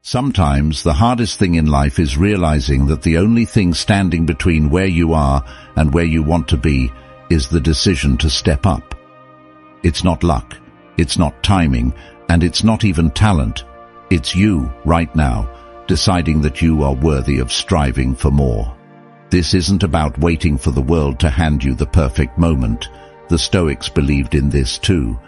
Sometimes the hardest thing in life is realizing that the only thing standing between where you are and where you want to be is the decision to step up. It's not luck, it's not timing, and it's not even talent. It's you, right now, deciding that you are worthy of striving for more. This isn't about waiting for the world to hand you the perfect moment. The Stoics believed in this too.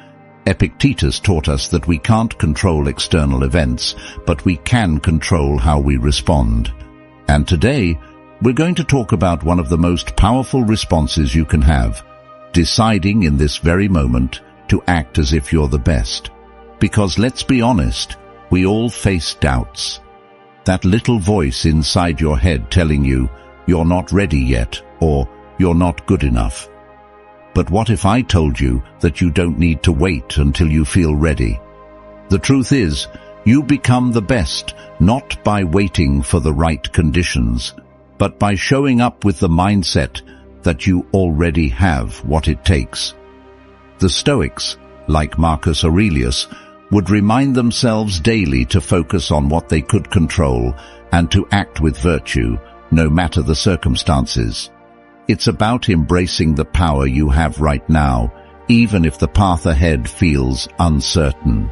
Epictetus taught us that we can't control external events, but we can control how we respond. And today, we're going to talk about one of the most powerful responses you can have, deciding in this very moment to act as if you're the best. Because let's be honest, we all face doubts. That little voice inside your head telling you, you're not ready yet, or you're not good enough. But what if I told you that you don't need to wait until you feel ready? The truth is, you become the best, not by waiting for the right conditions, but by showing up with the mindset that you already have what it takes. The Stoics, like Marcus Aurelius, would remind themselves daily to focus on what they could control and to act with virtue, no matter the circumstances. It's about embracing the power you have right now, even if the path ahead feels uncertain.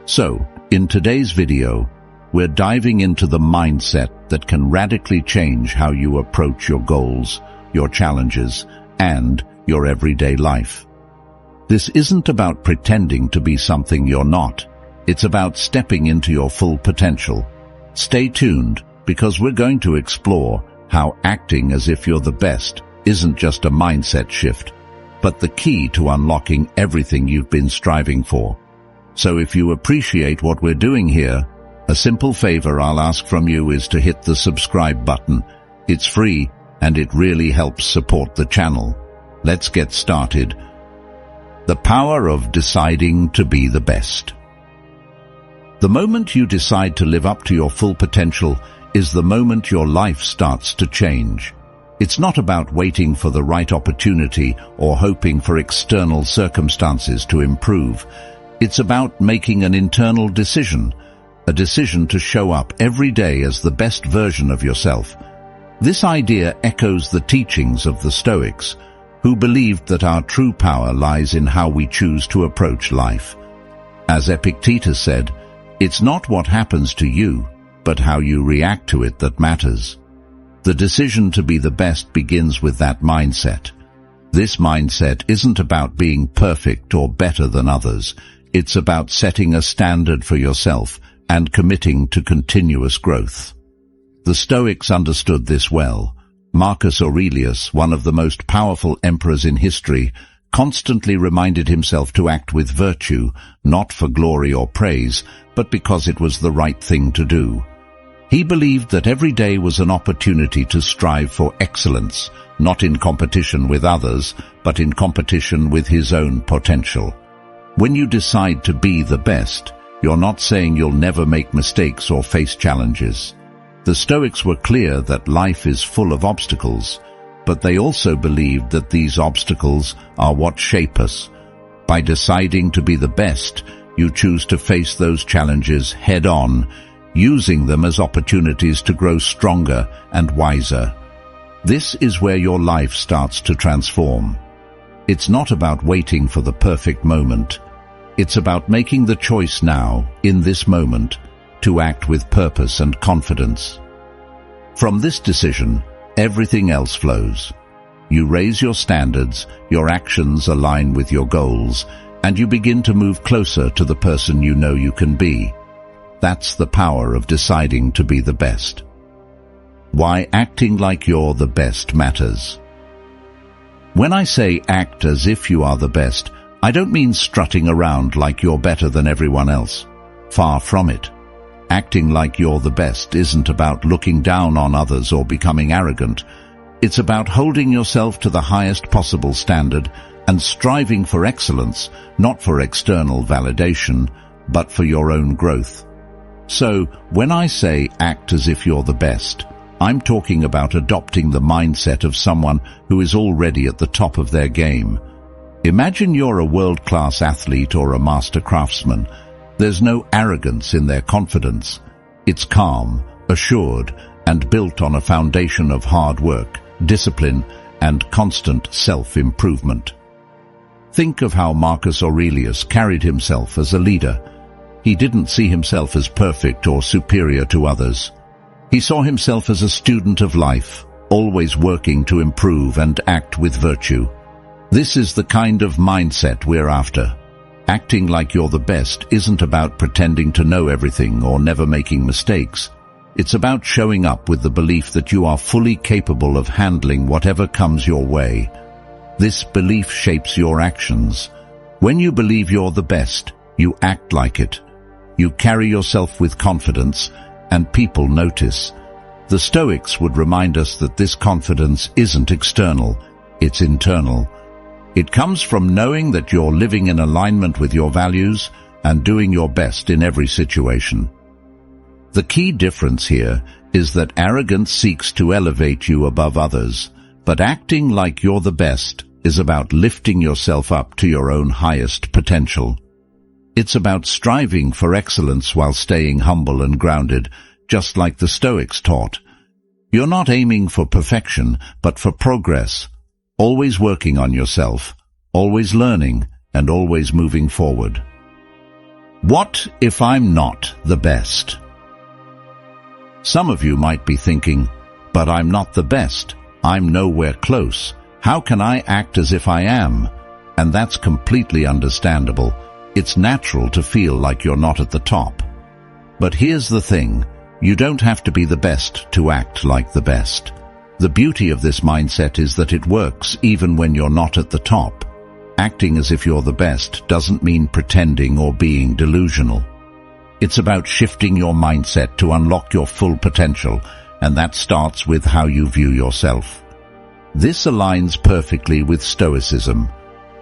So, in today's video, we're diving into the mindset that can radically change how you approach your goals, your challenges, and your everyday life. This isn't about pretending to be something you're not. It's about stepping into your full potential. Stay tuned, because we're going to explore how acting as if you're the best isn't just a mindset shift, but the key to unlocking everything you've been striving for. So if you appreciate what we're doing here, a simple favor I'll ask from you is to hit the subscribe button. It's free, and it really helps support the channel. Let's get started. The power of deciding to be the best. The moment you decide to live up to your full potential is the moment your life starts to change. It's not about waiting for the right opportunity or hoping for external circumstances to improve. It's about making an internal decision, a decision to show up every day as the best version of yourself. This idea echoes the teachings of the Stoics, who believed that our true power lies in how we choose to approach life. As Epictetus said, it's not what happens to you, but how you react to it that matters. The decision to be the best begins with that mindset. This mindset isn't about being perfect or better than others. It's about setting a standard for yourself and committing to continuous growth. The Stoics understood this well. Marcus Aurelius, one of the most powerful emperors in history, constantly reminded himself to act with virtue, not for glory or praise, but because it was the right thing to do. He believed that every day was an opportunity to strive for excellence, not in competition with others, but in competition with his own potential. When you decide to be the best, you're not saying you'll never make mistakes or face challenges. The Stoics were clear that life is full of obstacles, but they also believed that these obstacles are what shape us. By deciding to be the best, you choose to face those challenges head-on, using them as opportunities to grow stronger and wiser. This is where your life starts to transform. It's not about waiting for the perfect moment. It's about making the choice now, in this moment, to act with purpose and confidence. From this decision, everything else flows. You raise your standards, your actions align with your goals, and you begin to move closer to the person you know you can be. That's the power of deciding to be the best. Why acting like you're the best matters. When I say act as if you are the best, I don't mean strutting around like you're better than everyone else. Far from it. Acting like you're the best isn't about looking down on others or becoming arrogant. It's about holding yourself to the highest possible standard and striving for excellence, not for external validation, but for your own growth. So, when I say act as if you're the best, I'm talking about adopting the mindset of someone who is already at the top of their game. Imagine you're a world-class athlete or a master craftsman. There's no arrogance in their confidence. It's calm, assured, and built on a foundation of hard work, discipline, and constant self-improvement. Think of how Marcus Aurelius carried himself as a leader. He didn't see himself as perfect or superior to others. He saw himself as a student of life, always working to improve and act with virtue. This is the kind of mindset we're after. Acting like you're the best isn't about pretending to know everything or never making mistakes. It's about showing up with the belief that you are fully capable of handling whatever comes your way. This belief shapes your actions. When you believe you're the best, you act like it. You carry yourself with confidence, and people notice. The Stoics would remind us that this confidence isn't external, it's internal. It comes from knowing that you're living in alignment with your values and doing your best in every situation. The key difference here is that arrogance seeks to elevate you above others, but acting like you're the best is about lifting yourself up to your own highest potential. It's about striving for excellence while staying humble and grounded, just like the Stoics taught. You're not aiming for perfection, but for progress, always working on yourself, always learning, and always moving forward. What if I'm not the best? Some of you might be thinking, but I'm not the best. I'm nowhere close. How can I act as if I am? And that's completely understandable. It's natural to feel like you're not at the top. But here's the thing, you don't have to be the best to act like the best. The beauty of this mindset is that it works even when you're not at the top. Acting as if you're the best doesn't mean pretending or being delusional. It's about shifting your mindset to unlock your full potential, and that starts with how you view yourself. This aligns perfectly with Stoicism.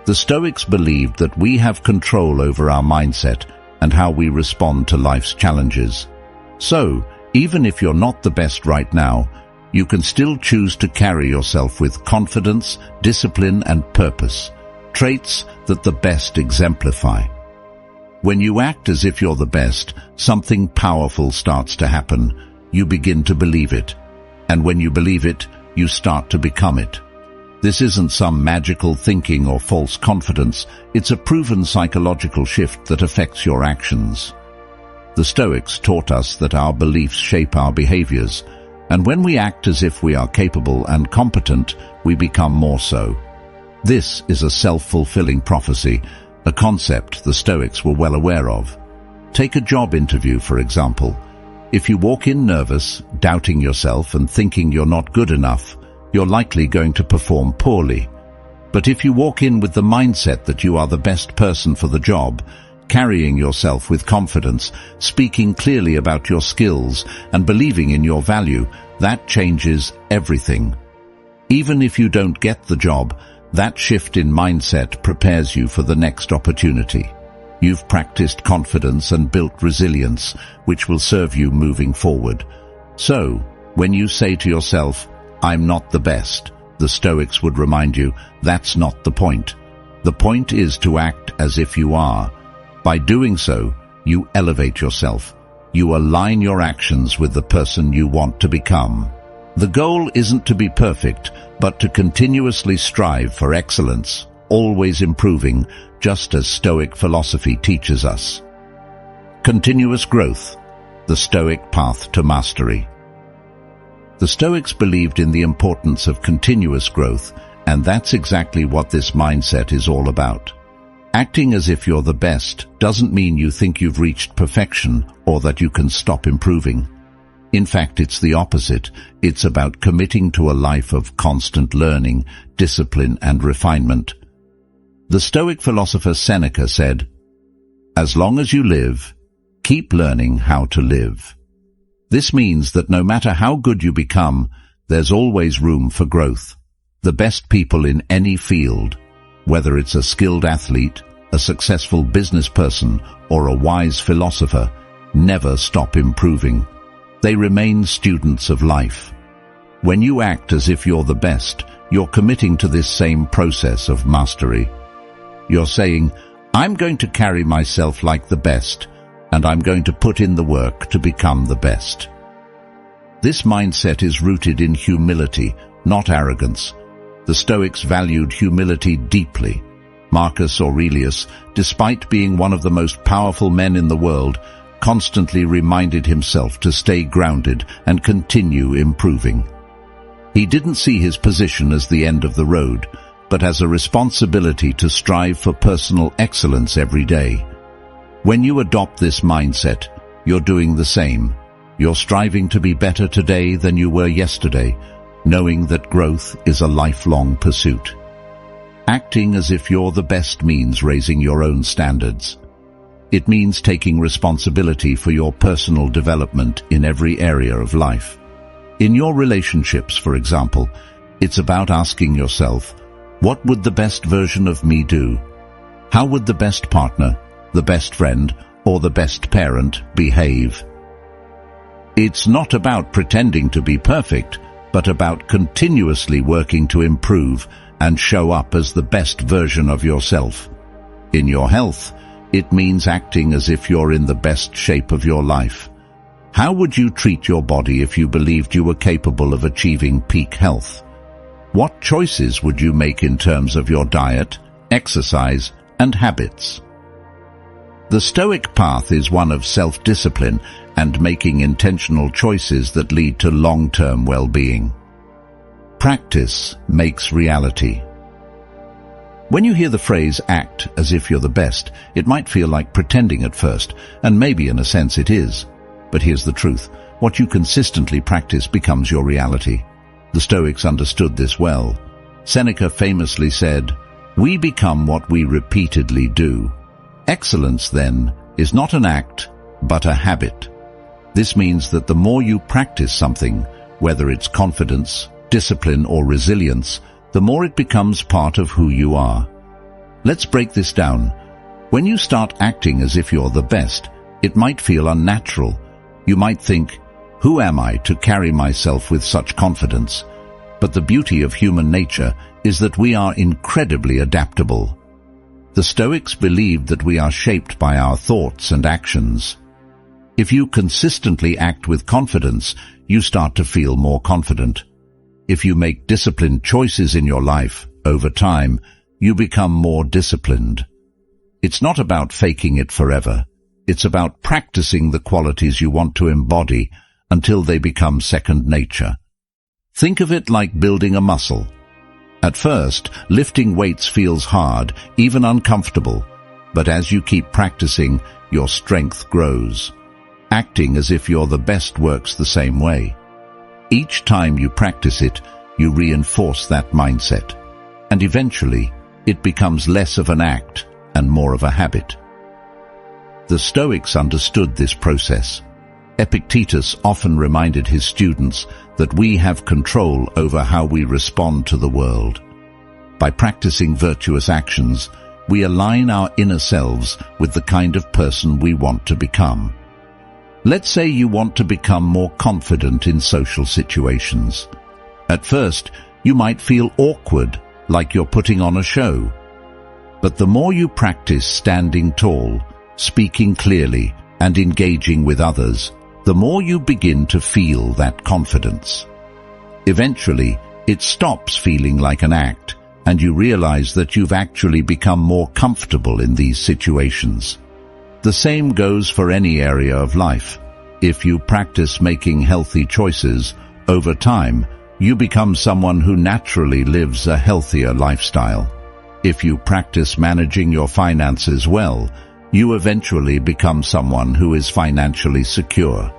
The Stoics believed that we have control over our mindset and how we respond to life's challenges. So, even if you're not the best right now, you can still choose to carry yourself with confidence, discipline, and purpose, traits that the best exemplify. When you act as if you're the best, something powerful starts to happen. You begin to believe it. And when you believe it, you start to become it. This isn't some magical thinking or false confidence. It's a proven psychological shift that affects your actions. The Stoics taught us that our beliefs shape our behaviors, and when we act as if we are capable and competent, we become more so. This is a self-fulfilling prophecy, a concept the Stoics were well aware of. Take a job interview, for example. If you walk in nervous, doubting yourself and thinking you're not good enough, you're likely going to perform poorly. But if you walk in with the mindset that you are the best person for the job, carrying yourself with confidence, speaking clearly about your skills, and believing in your value, that changes everything. Even if you don't get the job, that shift in mindset prepares you for the next opportunity. You've practiced confidence and built resilience, which will serve you moving forward. So, when you say to yourself, "I'm not the best," the Stoics would remind you, that's not the point. The point is to act as if you are. By doing so, you elevate yourself. You align your actions with the person you want to become. The goal isn't to be perfect, but to continuously strive for excellence, always improving, just as Stoic philosophy teaches us. Continuous growth, the Stoic path to mastery. The Stoics believed in the importance of continuous growth, and that's exactly what this mindset is all about. Acting as if you're the best doesn't mean you think you've reached perfection or that you can stop improving. In fact, it's the opposite. It's about committing to a life of constant learning, discipline, and refinement. The Stoic philosopher Seneca said, "As long as you live, keep learning how to live." This means that no matter how good you become, there's always room for growth. The best people in any field, whether it's a skilled athlete, a successful business person, or a wise philosopher, never stop improving. They remain students of life. When you act as if you're the best, you're committing to this same process of mastery. You're saying, "I'm going to carry myself like the best, and I'm going to put in the work to become the best. This mindset is rooted in humility, not arrogance. The Stoics valued humility deeply. Marcus Aurelius, despite being one of the most powerful men in the world, constantly reminded himself to stay grounded and continue improving. He didn't see his position as the end of the road, but as a responsibility to strive for personal excellence every day. When you adopt this mindset, you're doing the same. You're striving to be better today than you were yesterday, knowing that growth is a lifelong pursuit. Acting as if you're the best means raising your own standards. It means taking responsibility for your personal development in every area of life. In your relationships, for example, it's about asking yourself, what would the best version of me do? How would the best partner, the best friend, or the best parent behave? It's not about pretending to be perfect, but about continuously working to improve and show up as the best version of yourself. In your health, it means acting as if you're in the best shape of your life. How would you treat your body if you believed you were capable of achieving peak health? What choices would you make in terms of your diet, exercise, and habits? The Stoic path is one of self-discipline and making intentional choices that lead to long-term well-being. Practice makes reality. When you hear the phrase act as if you're the best, it might feel like pretending at first, and maybe in a sense it is. But here's the truth. What you consistently practice becomes your reality. The Stoics understood this well. Seneca famously said, "We become what we repeatedly do." Excellence, then, is not an act, but a habit. This means that the more you practice something, whether it's confidence, discipline, or resilience, the more it becomes part of who you are. Let's break this down. When you start acting as if you're the best, it might feel unnatural. You might think, who am I to carry myself with such confidence? But the beauty of human nature is that we are incredibly adaptable. The Stoics believed that we are shaped by our thoughts and actions. If you consistently act with confidence, you start to feel more confident. If you make disciplined choices in your life, over time, you become more disciplined. It's not about faking it forever. It's about practicing the qualities you want to embody until they become second nature. Think of it like building a muscle. At first, lifting weights feels hard, even uncomfortable, but as you keep practicing, your strength grows. Acting as if you're the best works the same way. Each time you practice it, you reinforce that mindset, and eventually, it becomes less of an act and more of a habit. The Stoics understood this process. Epictetus often reminded his students that we have control over how we respond to the world. By practicing virtuous actions, we align our inner selves with the kind of person we want to become. Let's say you want to become more confident in social situations. At first, you might feel awkward, like you're putting on a show. But the more you practice standing tall, speaking clearly, and engaging with others, the more you begin to feel that confidence. Eventually, it stops feeling like an act, and you realize that you've actually become more comfortable in these situations. The same goes for any area of life. If you practice making healthy choices, over time, you become someone who naturally lives a healthier lifestyle. If you practice managing your finances well, you eventually become someone who is financially secure.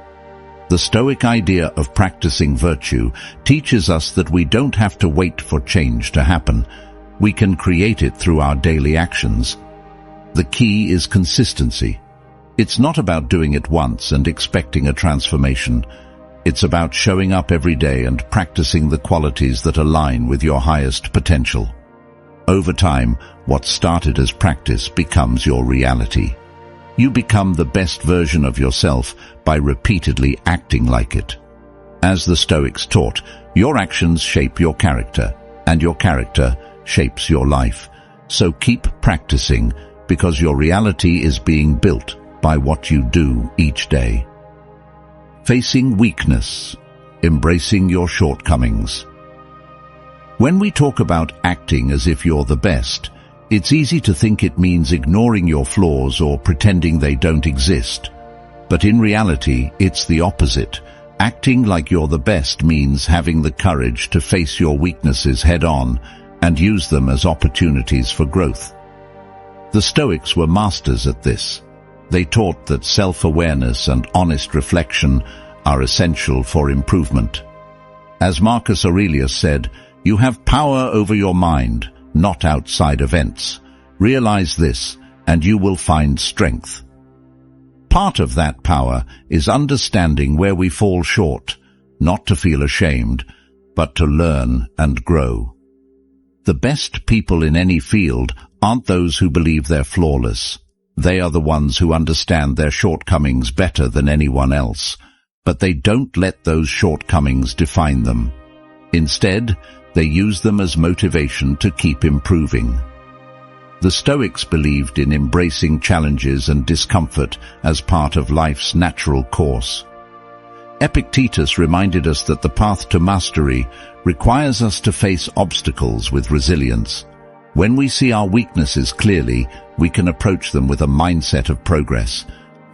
The Stoic idea of practicing virtue teaches us that we don't have to wait for change to happen. We can create it through our daily actions. The key is consistency. It's not about doing it once and expecting a transformation. It's about showing up every day and practicing the qualities that align with your highest potential. Over time, what started as practice becomes your reality. You become the best version of yourself by repeatedly acting like it. As the Stoics taught, your actions shape your character, and your character shapes your life. So keep practicing, because your reality is being built by what you do each day. Facing weakness, embracing your shortcomings. When we talk about acting as if you're the best, it's easy to think it means ignoring your flaws or pretending they don't exist. But in reality, it's the opposite. Acting like you're the best means having the courage to face your weaknesses head-on and use them as opportunities for growth. The Stoics were masters at this. They taught that self-awareness and honest reflection are essential for improvement. As Marcus Aurelius said, "You have power over your mind, not outside events. Realize this, and you will find strength." Part of that power is understanding where we fall short, not to feel ashamed, but to learn and grow. The best people in any field aren't those who believe they're flawless. They are the ones who understand their shortcomings better than anyone else, but they don't let those shortcomings define them. Instead, they use them as motivation to keep improving. The Stoics believed in embracing challenges and discomfort as part of life's natural course. Epictetus reminded us that the path to mastery requires us to face obstacles with resilience. When we see our weaknesses clearly, we can approach them with a mindset of progress.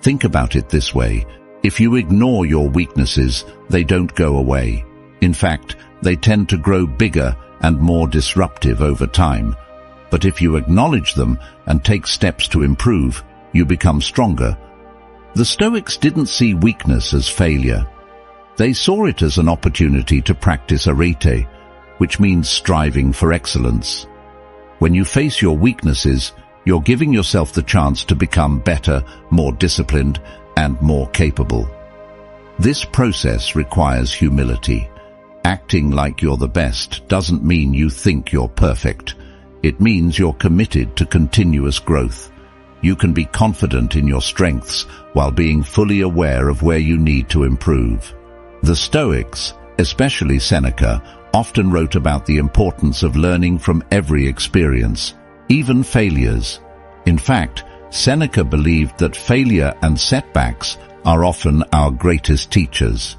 Think about it this way. If you ignore your weaknesses, they don't go away. In fact, they tend to grow bigger and more disruptive over time. But if you acknowledge them and take steps to improve, you become stronger. The Stoics didn't see weakness as failure. They saw it as an opportunity to practice arete, which means striving for excellence. When you face your weaknesses, you're giving yourself the chance to become better, more disciplined, and more capable. This process requires humility. Acting like you're the best doesn't mean you think you're perfect. It means you're committed to continuous growth. You can be confident in your strengths while being fully aware of where you need to improve. The Stoics, especially Seneca, often wrote about the importance of learning from every experience, even failures. In fact, Seneca believed that failure and setbacks are often our greatest teachers.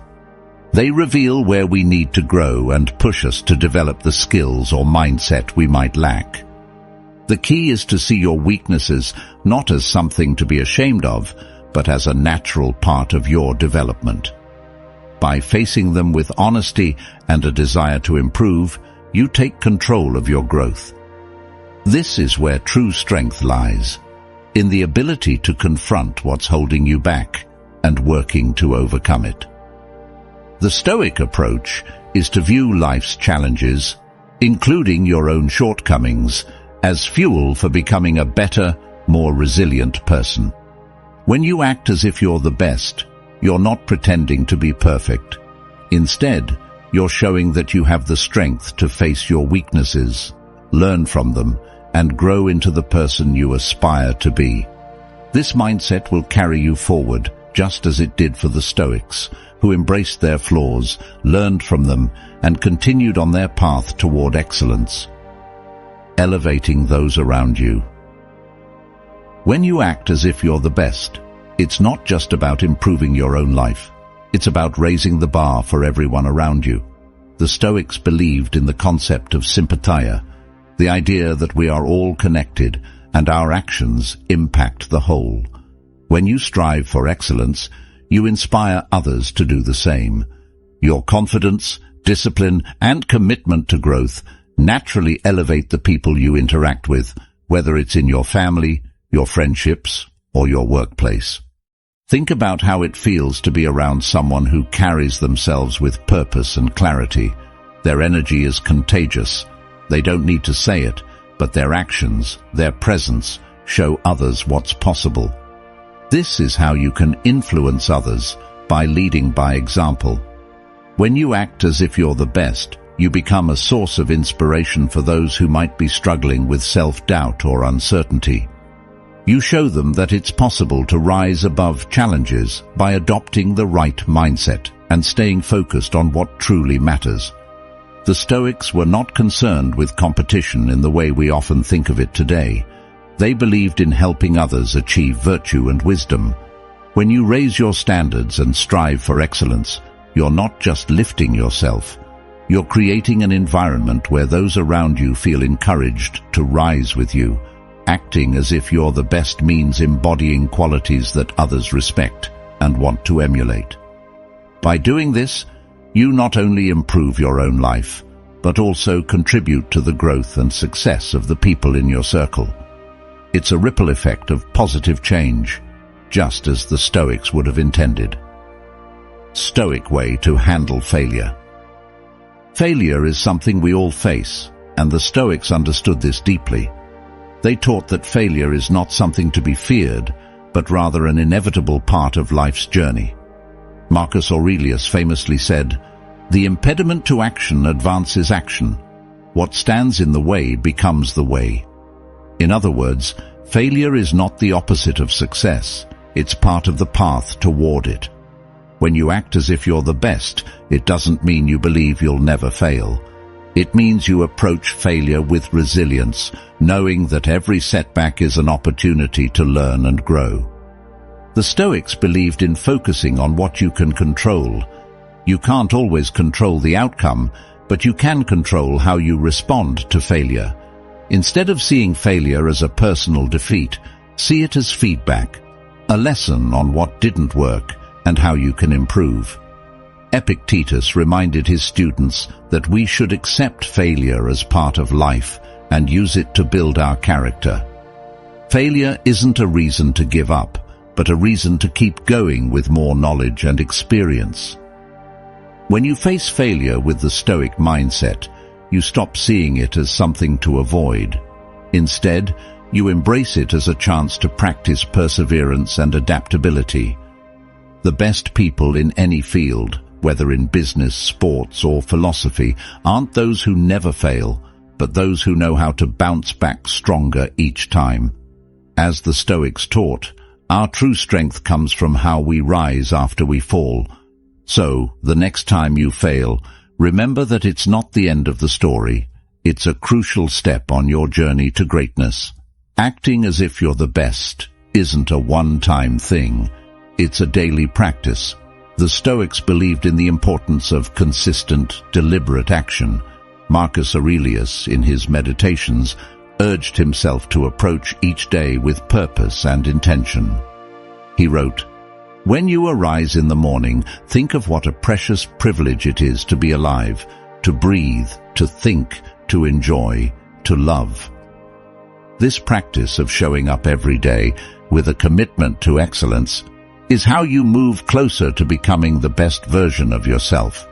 They reveal where we need to grow and push us to develop the skills or mindset we might lack. The key is to see your weaknesses not as something to be ashamed of, but as a natural part of your development. By facing them with honesty and a desire to improve, you take control of your growth. This is where true strength lies, in the ability to confront what's holding you back and working to overcome it. The Stoic approach is to view life's challenges, including your own shortcomings, as fuel for becoming a better, more resilient person. When you act as if you're the best, you're not pretending to be perfect. Instead, you're showing that you have the strength to face your weaknesses, learn from them, and grow into the person you aspire to be. This mindset will carry you forward, just as it did for the Stoics, who embraced their flaws, learned from them, and continued on their path toward excellence. Elevating those around you. When you act as if you're the best, it's not just about improving your own life. It's about raising the bar for everyone around you. The Stoics believed in the concept of sympatheia, the idea that we are all connected and our actions impact the whole. When you strive for excellence, you inspire others to do the same. Your confidence, discipline, and commitment to growth naturally elevate the people you interact with, whether it's in your family, your friendships, or your workplace. Think about how it feels to be around someone who carries themselves with purpose and clarity. Their energy is contagious. They don't need to say it, but their actions, their presence, show others what's possible. This is how you can influence others, by leading by example. When you act as if you're the best, you become a source of inspiration for those who might be struggling with self-doubt or uncertainty. You show them that it's possible to rise above challenges by adopting the right mindset and staying focused on what truly matters. The Stoics were not concerned with competition in the way we often think of it today. They believed in helping others achieve virtue and wisdom. When you raise your standards and strive for excellence, you're not just lifting yourself. You're creating an environment where those around you feel encouraged to rise with you. Acting as if you're the best means embodying qualities that others respect and want to emulate. By doing this, you not only improve your own life, but also contribute to the growth and success of the people in your circle. It's a ripple effect of positive change, just as the Stoics would have intended. Stoic way to handle failure. Failure is something we all face, and the Stoics understood this deeply. They taught that failure is not something to be feared, but rather an inevitable part of life's journey. Marcus Aurelius famously said, "The impediment to action advances action. What stands in the way becomes the way." In other words, failure is not the opposite of success. It's part of the path toward it. When you act as if you're the best, it doesn't mean you believe you'll never fail. It means you approach failure with resilience, knowing that every setback is an opportunity to learn and grow. The Stoics believed in focusing on what you can control. You can't always control the outcome, but you can control how you respond to failure. Instead of seeing failure as a personal defeat, see it as feedback, a lesson on what didn't work and how you can improve. Epictetus reminded his students that we should accept failure as part of life and use it to build our character. Failure isn't a reason to give up, but a reason to keep going with more knowledge and experience. When you face failure with the Stoic mindset, you stop seeing it as something to avoid. Instead, you embrace it as a chance to practice perseverance and adaptability. The best people in any field, whether in business, sports, or philosophy, aren't those who never fail, but those who know how to bounce back stronger each time. As the Stoics taught, our true strength comes from how we rise after we fall. So, the next time you fail, remember that it's not the end of the story. It's a crucial step on your journey to greatness. Acting as if you're the best isn't a one-time thing. It's a daily practice. The Stoics believed in the importance of consistent, deliberate action. Marcus Aurelius, in his Meditations, urged himself to approach each day with purpose and intention. He wrote, "When you arise in the morning, think of what a precious privilege it is to be alive, to breathe, to think, to enjoy, to love." This practice of showing up every day with a commitment to excellence is how you move closer to becoming the best version of yourself.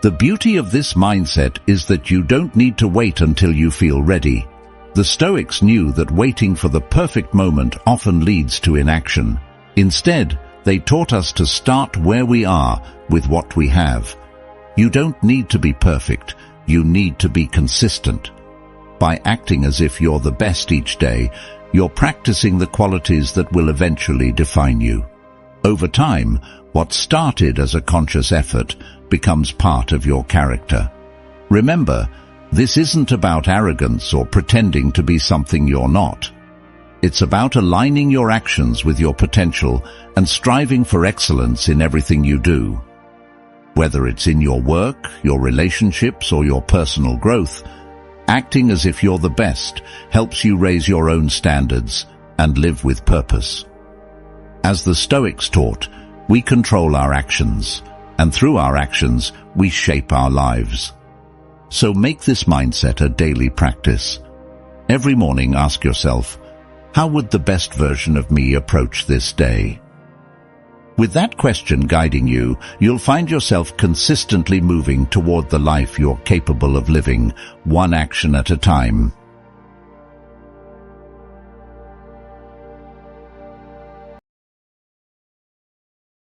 The beauty of this mindset is that you don't need to wait until you feel ready. The Stoics knew that waiting for the perfect moment often leads to inaction. Instead, they taught us to start where we are with what we have. You don't need to be perfect, you need to be consistent. By acting as if you're the best each day, you're practicing the qualities that will eventually define you. Over time, what started as a conscious effort becomes part of your character. Remember, this isn't about arrogance or pretending to be something you're not. It's about aligning your actions with your potential and striving for excellence in everything you do. Whether it's in your work, your relationships, or your personal growth, acting as if you're the best helps you raise your own standards and live with purpose. As the Stoics taught, we control our actions, and through our actions, we shape our lives. So make this mindset a daily practice. Every morning ask yourself, how would the best version of me approach this day? With that question guiding you, you'll find yourself consistently moving toward the life you're capable of living, one action at a time.